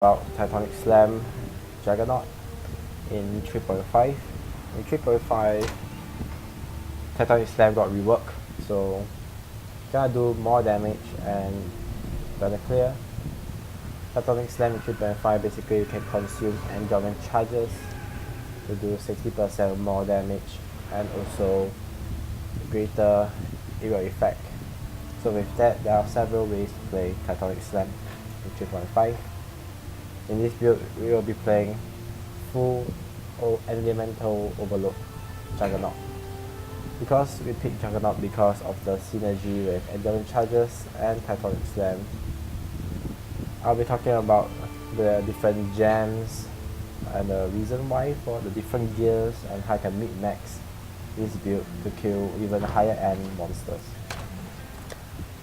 about Tectonic Slam Juggernaut in 3.5. In 3.5, Tectonic Slam got reworked, so gonna do more damage and better clear. Tectonic Slam in 3.5 basically you can consume endurance charges to do 60% more damage and also greater area effect. So with that, there are several ways to play Tectonic Slam in 3.5. In this build, we will be playing full elemental overload Juggernaut. Because we picked Juggernaut because of the synergy with endurance charges and Tectonic Slam, I'll be talking about the different gems and the reason why for the different gears and how I can min-max this build to kill even higher end monsters.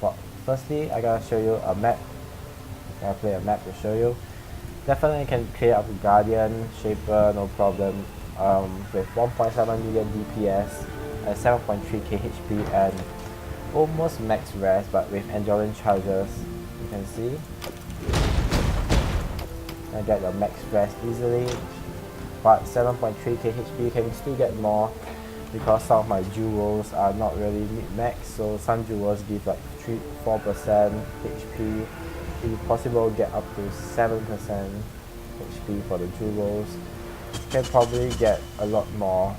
But firstly, I gotta show you a map. I'll play a map to show you. Definitely can clear up Guardian, Shaper, no problem, with 1.7 million DPS and 7.3 KHP and almost max res, but with endurance charges, you can see I get the max res easily, but 7.3 KHP can still get more because some of my jewels are not really mid-max, so some jewels give like 3-4% HP. If possible, get up to 7% HP for the jewels. Can probably get a lot more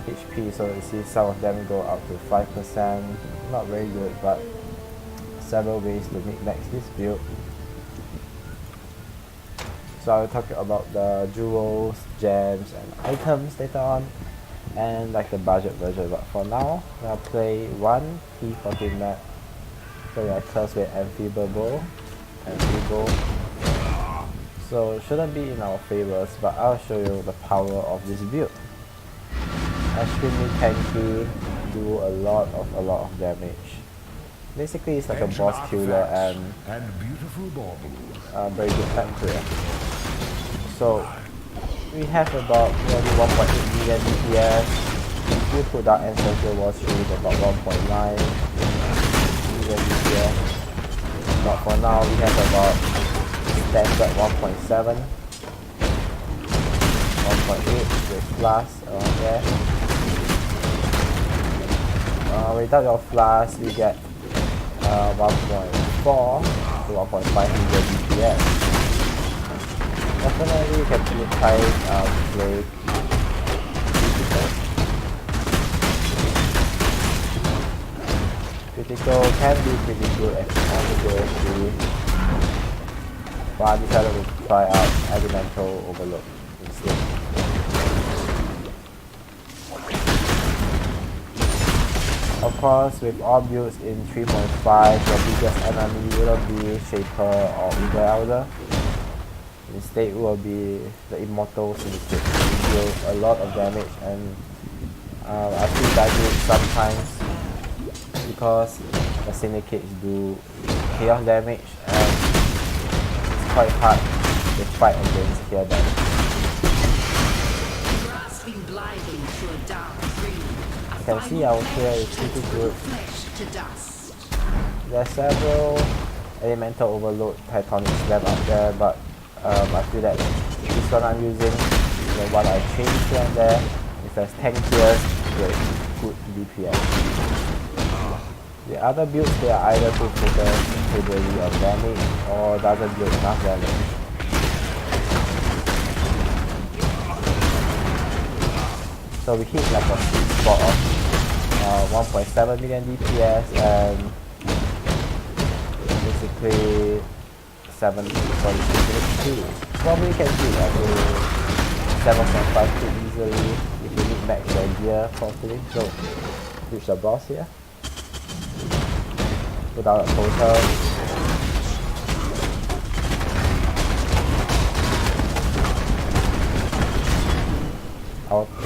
HP, so you see some of them go up to 5%. Not very good, but several ways to min-max this build. So I'll talk about the jewels, gems and items later on, and like the budget version, but for now I'll play one P14 map. So I curse with Amphibable. So it shouldn't be in our favors, but I'll show you the power of this build. Extremely tanky, do a lot of damage. Basically it's like a boss killer and very good time clear. So we have about nearly 1.8 million DPS. If you put down Ancestral War 3 is about 1.9 million DPS. But for now we have about standard 1.7, 1.8 with Flask around there. Without your Flask we get 1.4 to 1.5 million DPS. Definitely you can try play critical can be pretty good at possibility, but I decided to try out elemental overload instead. Of course, with all builds in 3.5, your biggest enemy will be Shaper or Evil Elder. Instead, it will be the Immortal Syndicate. It deals a lot of damage, and I feel that it sometimes because the syndicates do chaos damage and it's quite hard to fight against chaos damage. You can see our clear is pretty good. There are several elemental overload Tectonic Slam out there, but I feel that this one I'm using, the one I changed here and there, it has 10 tiers with good DPS. The other builds, they are either too focused heavily on damage or doesn't do enough damage. So we hit like a sweet spot of 1.7 million DPS and basically 7.2 HP. Probably can hit up to 7.5 easily if you need max your gear properly. So reach the boss here. Put out a totem.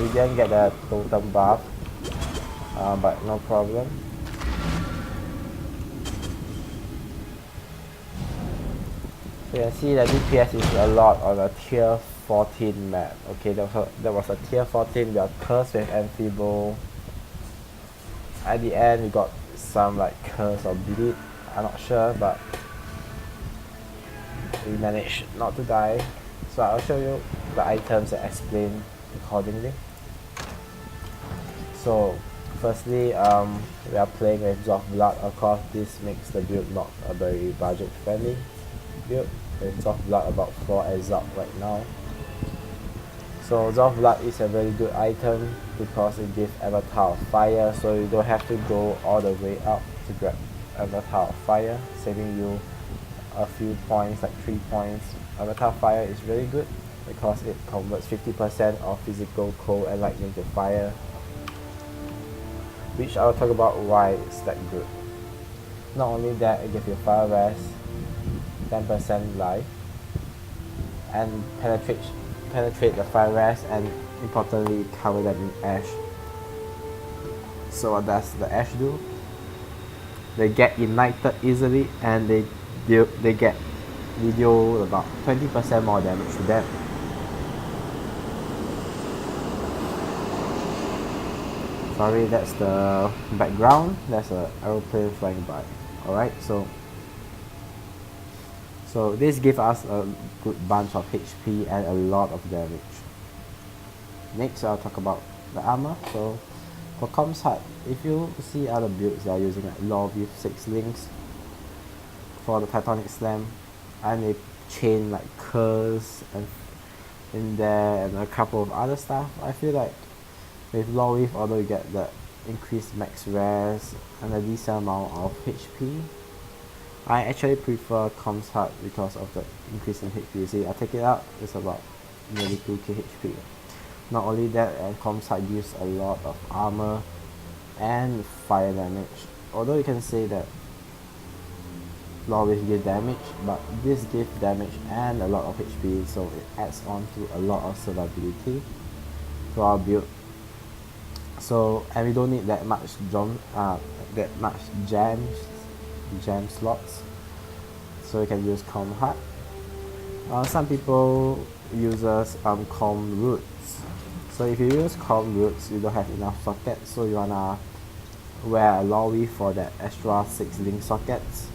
We didn't get the totem buff, but no problem. So you can see that DPS is a lot on a tier 14 map. Okay, there was a tier 14, we are cursed with Amphibole. At the end we got some like curse or bleed, I'm not sure, but we managed not to die. So I'll show you the items and explain accordingly. So firstly, we are playing with Zoff Blood. Of course, this makes the build not a very budget friendly build. With Zoff Blood about 4 exalt right now. So Zoff Blood is a very good item because it gives Avatar of Fire, so you don't have to go all the way up to grab Avatar of Fire, saving you a few points, like 3 points. Avatar of Fire is really good because it converts 50% of physical cold and lightning to fire, which I'll talk about why it's that good. Not only that, it gives you fire rest, 10% life, and penetrate the fire rest, and importantly cover them in ash. So what does the ash do? They get ignited easily and they get deal about 20% more damage to them. Sorry, that's the background. There's an aeroplane flying by. Alright, so this gives us a good bunch of HP and a lot of damage. Next, I'll talk about the armor. So for Comms Hut, if you see other builds that are using like Law with 6 links for the Tectonic Slam, and they chain like curse and in there and a couple of other stuff, I feel like with Law Weave, although you get the increased max res and a decent amount of HP, I actually prefer Comms Hut because of the increase in HP. You see, I take it out, it's about nearly 2k HP. Not only that, Comms Hut gives a lot of armor and fire damage. Although you can say that Law Wave gives damage, but this gives damage and a lot of HP, so it adds on to a lot of survivability to our build. So, and we don't need that much gem slots, so you can use Comm Hut. Some people uses Comm Roots. So if you use Comm Roots, you don't have enough sockets, so you wanna wear a Law Weave for that extra 6 link sockets.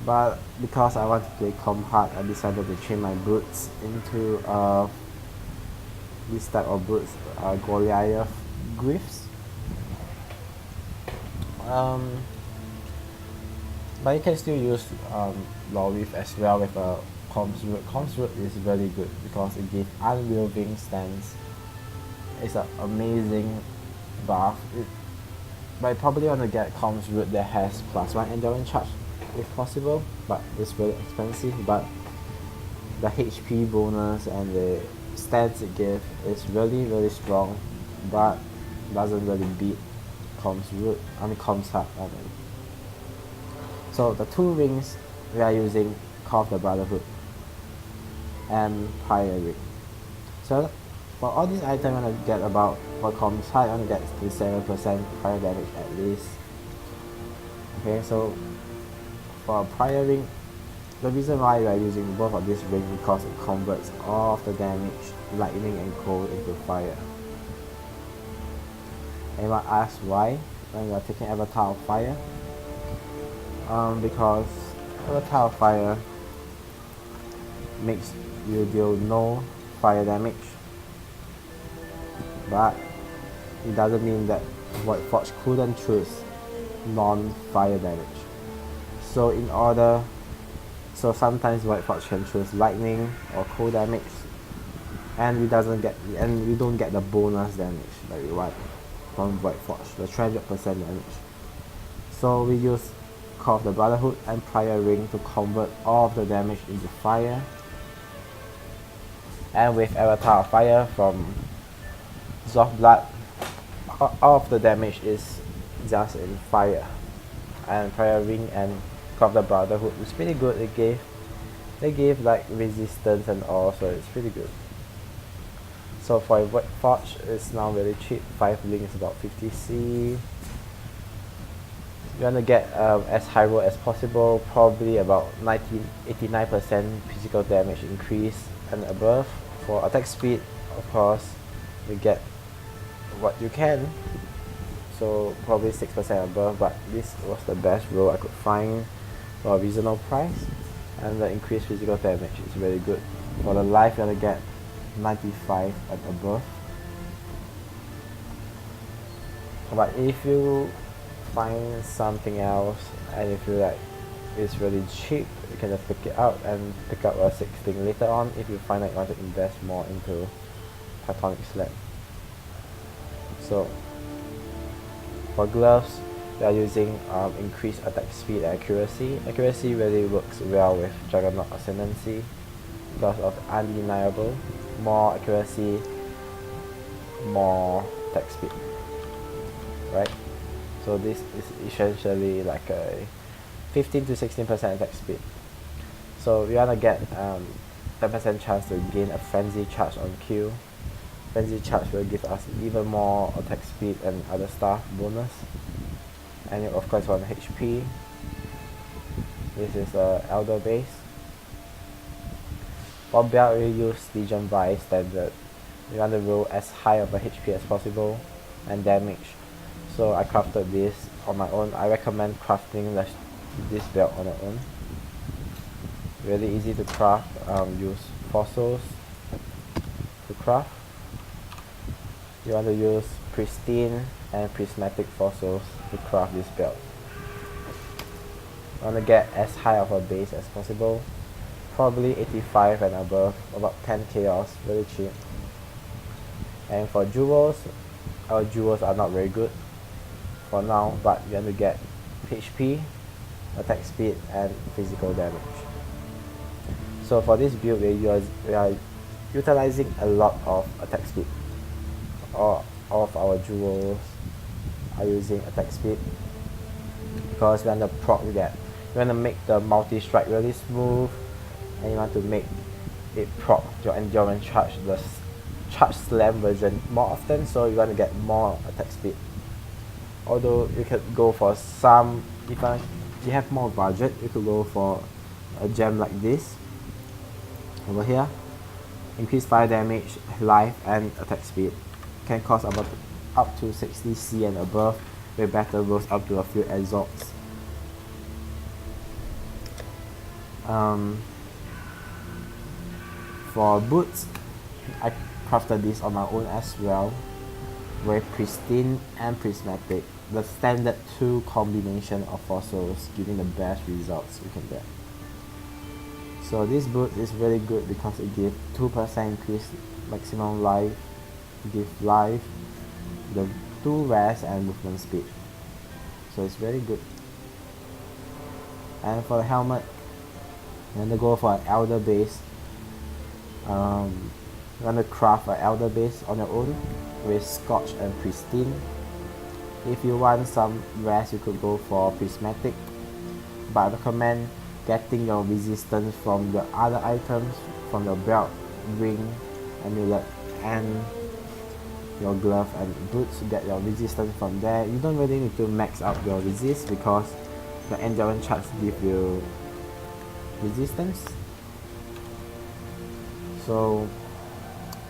But because I want to play Comm Hut, I decided to change my boots into this type of boots, Goliath Glyphs. But you can still use Law Weave as well with a Comms Root. Comms Root is really good because it gives unwavering stance. It's an amazing buff. But you probably want to get Comms Root that has +1 endurance charge if possible, but it's really expensive. But the HP bonus and the stats it gives is really strong, but doesn't really beat Comms Hut. So the 2 rings we are using Call of the Brotherhood and Fire Ring. So for all these items, I'm gonna get about, for Comms Hut, I'm gonna get 37% fire damage at least. Okay, so for Fire Ring, the reason why we are using both of these rings because it converts all of the damage, lightning and cold, into fire. Anyone ask why when we are taking Avatar of Fire? Because Avatar of Fire makes you deal no fire damage, but it doesn't mean that Void Forge couldn't choose non-fire damage. So sometimes Void Forge can choose lightning or cold damage, and we don't get the bonus damage that we want from Void Forge, the 300% damage. So we use Call of the Brotherhood and Fire Ring to convert all of the damage into fire. And with Avatar of Fire from Zoff Blood, all of the damage is just in fire. And Fire Ring and Call of the Brotherhood is pretty good. They gave like resistance and all, so it's pretty good. So for Void Forge, it's now very cheap. 5 link is about 50c. You want to get as high roll as possible, probably about 89% physical damage increase and above. For attack speed, of course, we get what you can, so probably 6% above, but this was the best roll I could find for a reasonable price. and the increased physical damage is really good. For the life, you're gonna get 95 and above. But if you find something else and you feel like it's really cheap, you can just pick it up and pick up a 16 later on if you find that you want to invest more into Tectonic slab. So for gloves, we are using increased attack speed and accuracy. Accuracy really works well with Juggernaut Ascendancy because of undeniable. More accuracy, more attack speed, right? So this is essentially like a 15 to 16% attack speed. So we want to get 10% chance to gain a frenzy charge on Q. Frenzy charge will give us even more attack speed and other stuff bonus. And of course on HP, this is Elder base. For belt, we use Legion Vice standard. We want to roll as high of a HP as possible and damage. So I crafted this on my own. I recommend crafting this belt on your own. Really easy to craft. Use fossils to craft. You want to use pristine and prismatic fossils to craft this belt. You want to get as high of a base as possible. Probably 85 and above, about 10 chaos, really cheap. And for jewels, our jewels are not very good for now, but you want to get HP, attack speed and physical damage. So for this build, we are utilizing a lot of attack speed. All of our jewels are using attack speed because we want to proc that. You want to make the multi-strike really smooth, and you want to make it proc your endurance charge, the charge slam version more often, so you want to get more attack speed. Although you could go for some, if you have more budget, you could go for a gem like this over here. Increase fire damage, life and attack speed. Can cost about up to 60 C and above, with better rolls up to a few exalts. For boots, I crafted this on my own as well, with pristine and prismatic, the standard 2 combination of fossils giving the best results you can get. So this boot is really good because it gives 2% increase maximum life, give life, the 2 rest and movement speed. So it's very good. And for the helmet, I'm gonna go for an Elder base. I'm gonna craft an Elder base on your own with Scorch and Pristine. If you want some rest, you could go for Prismatic, but I recommend getting your resistance from the other items, from your belt, ring, amulet and your glove and boots. Get your resistance from there. You don't really need to max out your resist because the endurance charge give you resistance. So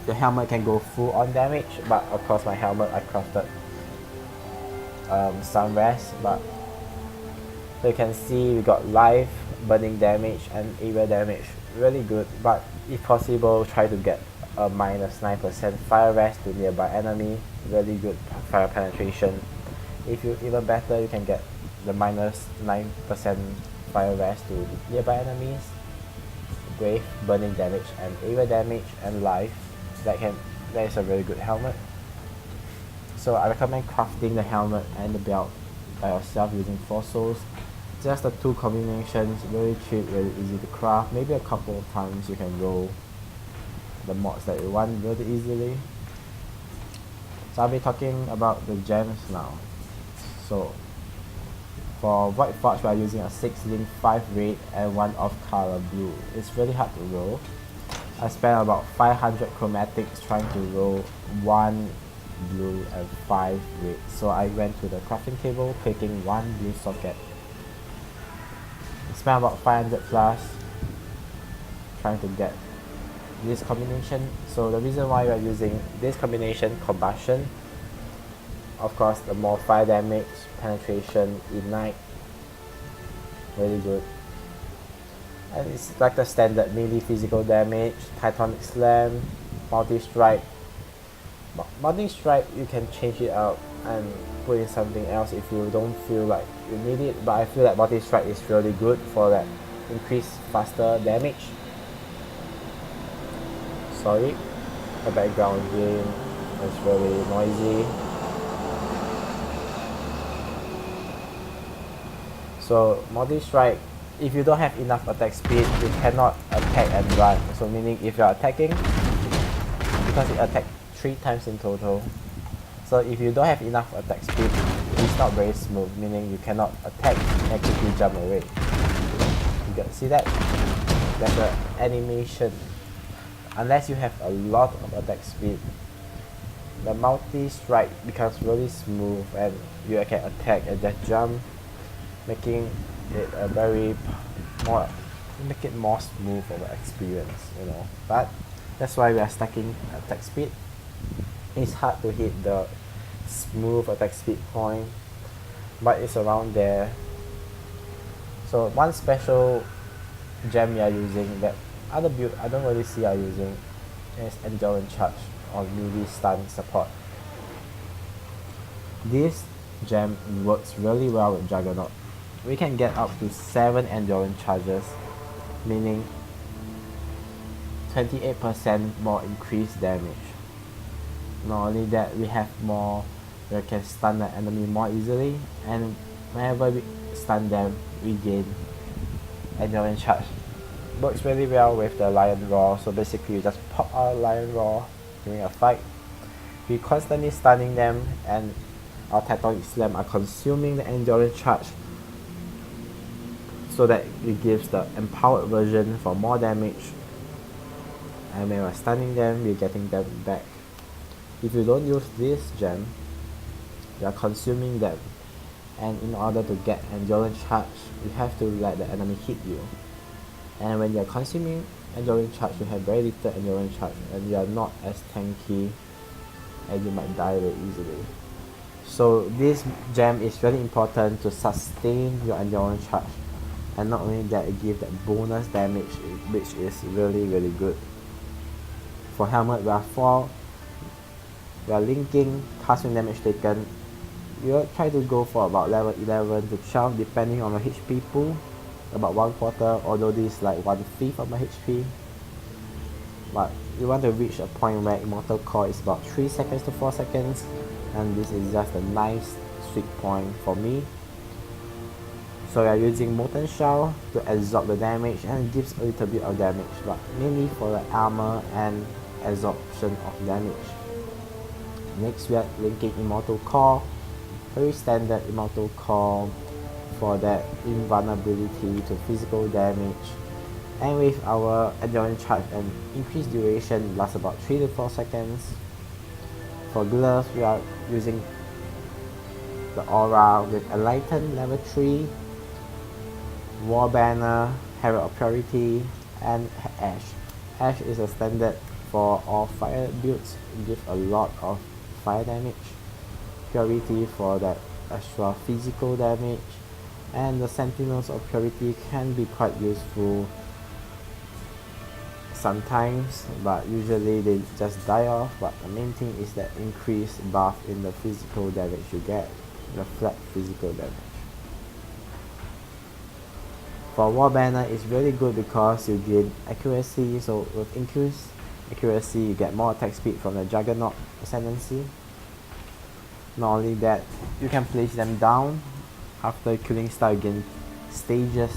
the helmet can go full on damage, but of course my helmet I crafted some rest, but so you can see we got life, burning damage and area damage, really good. But if possible, try to get a -9% fire rest to nearby enemy, really good fire penetration. If you even better, you can get the -9% fire rest to nearby enemies, brave, burning damage and area damage and life. That is a very good helmet. So I recommend crafting the helmet and the belt by yourself using fossils. Just the 2 combinations, very cheap, very easy to craft. Maybe a couple of times you can roll the mods that you want really easily. So I'll be talking about the gems now. So for White Forge, we are using a 6 link, 5 red and 1 off color blue. It's really hard to roll. I spent about 500 chromatics trying to roll 1 blue and 5 red. So I went to the crafting table, picking 1 blue socket. I spent about 500 plus trying to get this combination. So the reason why we are using this combination, combustion, of course the more fire damage, penetration, ignite, really good. And it's like the standard melee physical damage, Tectonic Slam, multi-strike. Multi-strike you can change it out and put in something else if you don't feel like you need it, but I feel like multi-strike is really good for that increased faster damage. Sorry, the background game is really noisy. So multi-strike, if you don't have enough attack speed, you cannot attack and run. So meaning if you are attacking, because it attacks 3 times in total. So if you don't have enough attack speed, it's not very smooth, meaning you cannot attack and quickly jump away. You can see that? That's the animation. Unless you have a lot of attack speed, the multi-strike becomes really smooth and you can attack and just jump, making it a very make it more smooth of an experience, you know. But that's why we are stacking attack speed. It's hard to hit the smooth attack speed point, but it's around there. So one special gem we are using that other build I don't really see are using is Endurance Charge or melee stun support. This gem works really well with Juggernaut. We can get up to 7 endurance charges, meaning 28% more increased damage. Not only that, we have more, we can stun the enemy more easily, and whenever we stun them, we gain endurance charge. Works really well with the Lion Roar, so basically you just pop our Lion Roar during a fight. We constantly stunning them, and our Tectonic Slam are consuming the endurance charge, so that it gives the empowered version for more damage, and when we're stunning them, we're getting them back. If you don't use this gem, you are consuming them, and in order to get endurance charge, you have to let the enemy hit you. And when you are consuming endurance charge, you have very little endurance charge, and you are not as tanky, and you might die very easily. So this gem is really important to sustain your endurance charge, and not only that, it gives that bonus damage, which is really good. For helmet, we are linking casting damage taken. You try to go for about level 11 to 12 depending on the HP pool, about 1/4, although this is like 1/5 of my HP. But you want to reach a point where Immortal Core is about 3 seconds to 4 seconds, and this is just a nice sweet point for me. So we are using Molten Shell to absorb the damage, and it gives a little bit of damage, but mainly for the armor and absorption of damage. Next we are linking Immortal Core, very standard Immortal Core for that invulnerability to physical damage, and with our endurance charge and increased duration lasts about 3 to 4 seconds. For gloves, we are using the Aura with Enlighten level 3, War Banner, Herald of Purity, and Ash. Ash is a standard for all fire builds, it gives a lot of fire damage. Purity for that extra physical damage, and the Sentinels of Purity can be quite useful sometimes, but usually they just die off. But the main thing is that increased buff in the physical damage you get, the flat physical damage. For War Banner, it's really good because you gain accuracy, so with increased accuracy you get more attack speed from the Juggernaut Ascendancy. Not only that, you can place them down. After killing star, you gain stages.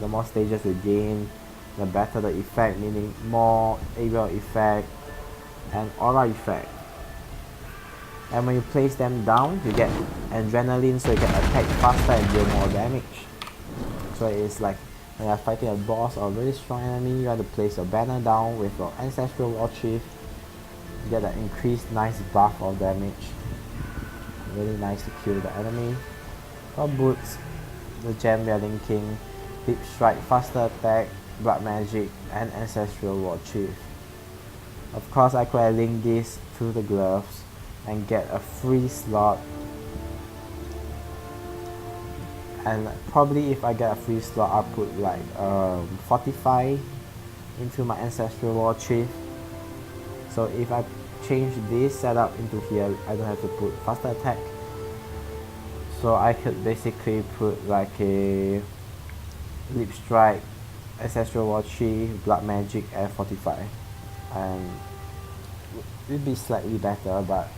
The more stages you gain, the better the effect, meaning more aerial effect and aura effect. And when you place them down, you get adrenaline, so you can attack faster and deal more damage. So it's like when you're fighting a boss or a really strong enemy, you have to place your banner down with your Ancestral War Chief. You get an increased nice buff of damage. Really nice to kill the enemy. For boots, the gem we are linking Deep Strike, faster attack, blood magic, and Ancestral War Chief. Of course, I could have linked this to the gloves and get a free slot and probably if I get a free slot, I'll put like 45 into my Ancestral War Chief. So if I change this setup into here, I don't have to put faster attack. So I could basically put like a Leap Strike, Ancestral War Chief, Blood Magic at 45, and it would be slightly better, but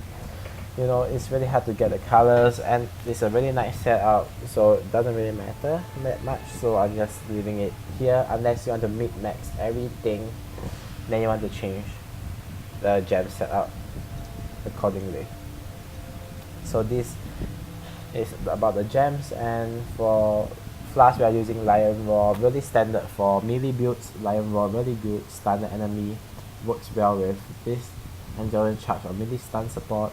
you know, it's really hard to get the colors, and it's a really nice setup, so it doesn't really matter that much. So I'm just leaving it here, unless you want to min-max everything, then you want to change the gem setup accordingly. So this is about the gems, and for Flask we are using Lion Roar, really standard for melee builds. Lion Roar really good, stun the enemy, works well with this Endurance Charge or melee stun support.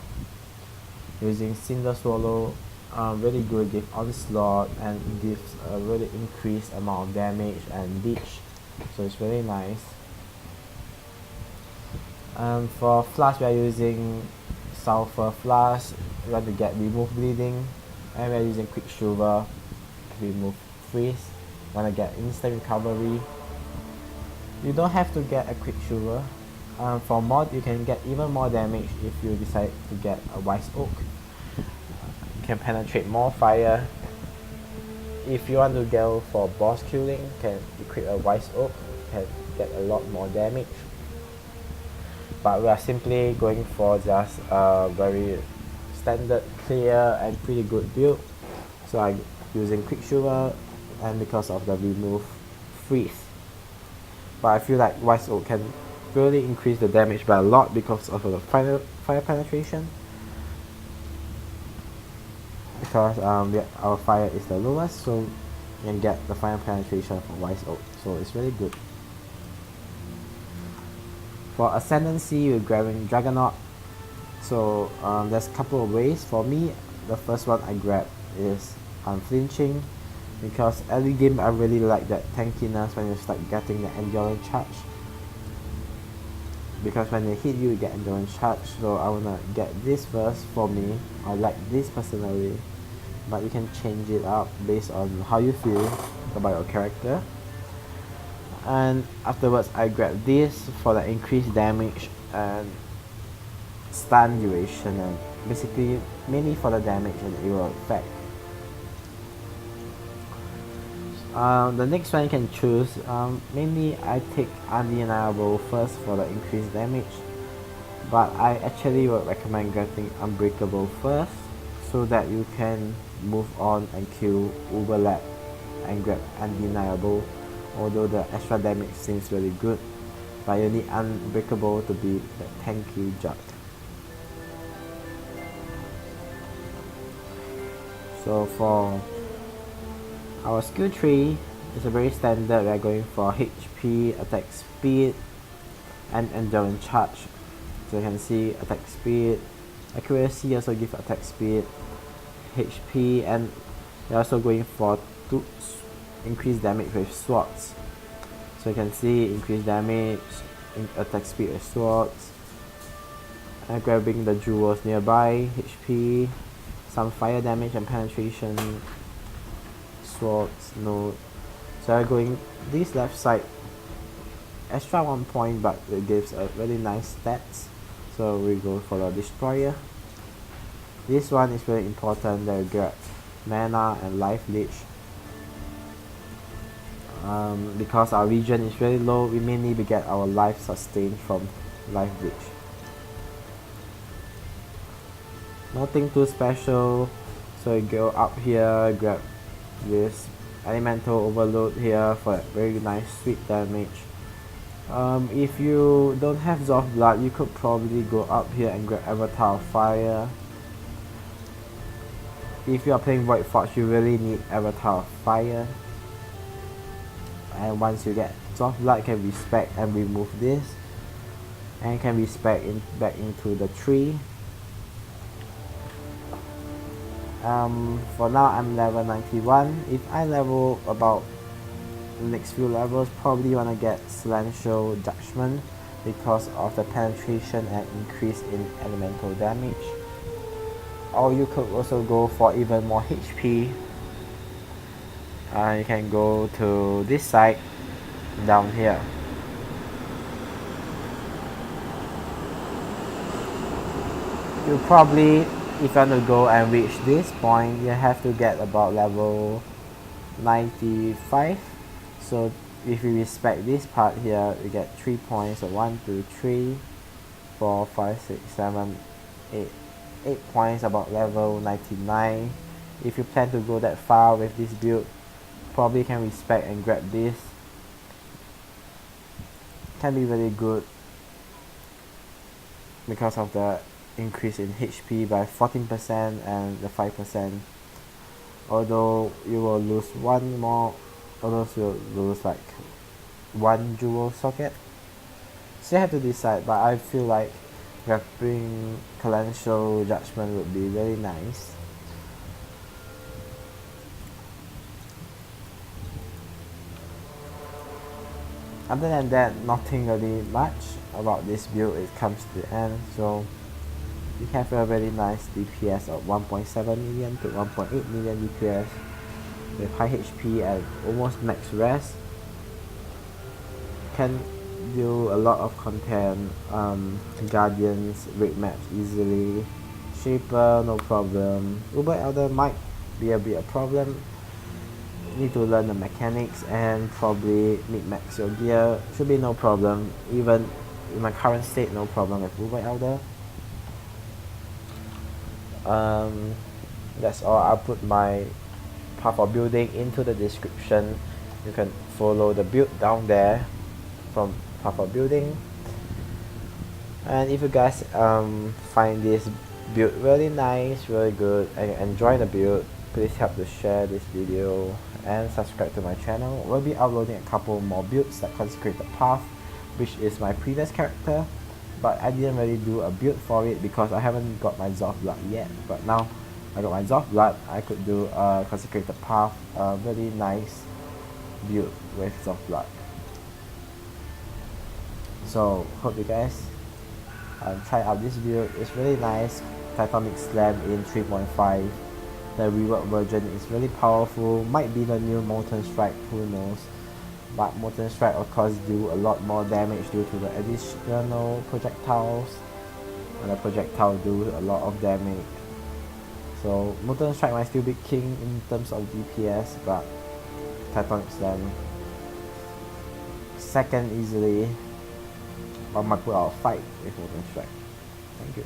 Using Cinder Swallow, really good, give onslaught and gives a really increased amount of damage and leech, so it's really nice. For Flask we are using Sulfur Flask, we want to get remove bleeding, and we are using Quicksilver, remove freeze, want to get instant recovery. You don't have to get a Quicksilver. For mod you can get even more damage if you decide to get a Wise Oak. You can penetrate more fire. If you want to go for boss killing, you can equip a Wise Oak, can get a lot more damage. But we are simply going for just a very standard, clear and pretty good build. So I'm using Quicksilver, and because of the remove freeze. But I feel like Wise Oak can really increase the damage by a lot because of the fire penetration. Because our fire is the lowest, so you can get the fire penetration from Wise Oak, so it's really good. For Ascendancy, we're grabbing Juggernaut. So there's a couple of ways. For me, the first one I grab is Unflinching, because early game I really like that tankiness when you start getting the Endurance Charge. Because when they hit you, you get Endurance Charge, so I wanna get this first. For me, I like this personally, but you can change it up based on how you feel about your character. And afterwards I grab this for the increased damage and stun duration, and basically mainly for the damage and it will effect. The next one you can choose, mainly I take Undeniable first for the increased damage, but I actually would recommend getting Unbreakable first, so that you can move on and kill Overlap and grab Undeniable, although the extra damage seems really good, but you need Unbreakable to be the tanky jug. So for our skill tree, is a very standard. We are going for HP, attack speed, and endurance charge. So you can see attack speed, accuracy also give attack speed, HP, and we're also going for increased damage with swords. So you can see increased damage, attack speed with swords, and grabbing the jewels nearby, HP, some fire damage and penetration, swords, no. So I'm going this left side, extra 1 point, but it gives a really nice stats. So we go for the destroyer. This one is very important, that we get mana and life leech. Because our region is very low, we mainly get our life sustained from life leech. Nothing too special, so you go up here, grab this elemental overload here for very nice sweet damage. If you don't have Zoth Blood, you could probably go up here and grab Avatar of Fire. If you are playing Void Forge, you really need Avatar of Fire. And once you get Zoth Blood, you can respec and remove this, and can respec back into the tree. For now I'm level 91. If I level about the next few levels, probably wanna get Celestial Judgment because of the penetration and increase in elemental damage. Or you could also go for even more HP You can go to this side down here. You probably, if you want to go and reach this point, you have to get about level 95. So if you respect this part here, you get 3 points. So 1, 2, 3, 4, 5, 6, 7, 8. 8 points about level 99. If you plan to go that far with this build, probably can respect and grab this. Can be really good because of the increase in HP by 14% and the 5%. Although you will lose one more, although you'll lose like 1 jewel socket. So you have to decide, but I feel like grabbing Calential Judgment would be very nice. Other than that, nothing really much about this build. It comes to the end, so you have a very nice DPS of 1.7 million to 1.8 million DPS with high HP and almost max res. Can do a lot of content, Guardians, raid maps easily, Shaper no problem, Uber Elder might be a bit of problem, need to learn the mechanics and probably mid-max your gear, should be no problem, even in my current state no problem with Uber Elder. That's all. I'll put my path of building into the description. You can follow the build down there from path of building. And if you guys find this build really nice, really good, and you enjoy the build, please help to share this video and subscribe to my channel. We'll be uploading a couple more builds like Consecrated Path, which is my previous character, but I didn't really do a build for it because I haven't got my Zoth Blood yet. But now I got my Zoth Blood, I could do a Consecrated Path, a really nice build with Zoth Blood. So hope you guys try out this build. It's really nice. Tectonic Slam in 3.5. The rework version is really powerful. Might be the new Molten Strike, who knows. But Molten Strike of course do a lot more damage due to the additional projectiles. And the projectile do a lot of damage. So Molten Strike might still be king in terms of DPS, but Tectonic Slam second easily. But might put out a fight with Molten Strike. Thank you.